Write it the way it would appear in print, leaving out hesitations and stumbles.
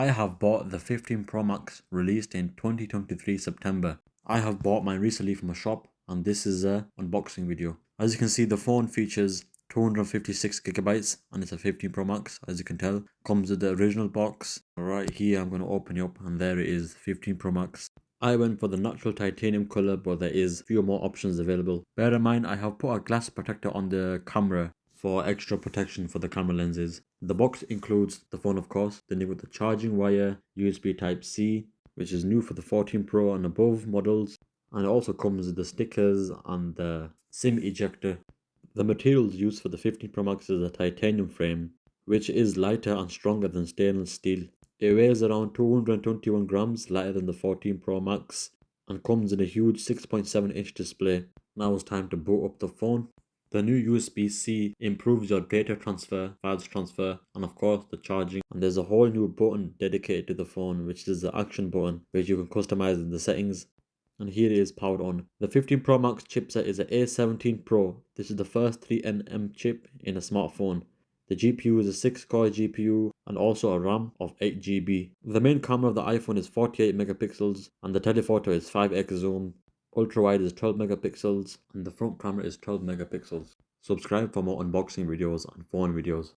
I have bought the 15 Pro Max released in 2023 September. I have bought mine recently from a shop and this is a unboxing video. As you can see, the phone features 256GB and it's a 15 Pro Max. As you can tell, comes with the original box. Right here I'm going to open it up and there it is, 15 Pro Max. I went for the natural titanium color, but there is few more options available. Bear in mind I have put a glass protector on the camera for extra protection for the camera lenses. The box includes the phone, of course, then you've got the charging wire, USB Type-C, which is new for the 14 Pro and above models, and it also comes with the stickers and the SIM ejector. The materials used for the 15 Pro Max is a titanium frame, which is lighter and stronger than stainless steel. It weighs around 221 grams, lighter than the 14 Pro Max, and comes in a huge 6.7-inch display. Now it's time to boot up the phone. The new USB-C improves your data transfer, files transfer, and of course the charging. And there's a whole new button dedicated to the phone, which is the action button, which you can customize in the settings. And here it is powered on. The 15 Pro Max chipset is an A17 Pro. This is the first 3nm chip in a smartphone. The GPU is a 6-core GPU and also a RAM of 8GB. The main camera of the iPhone is 48 megapixels and the telephoto is 5x zoom. Ultra wide is 12 megapixels and the front camera is 12 megapixels. Subscribe for more unboxing videos and phone videos.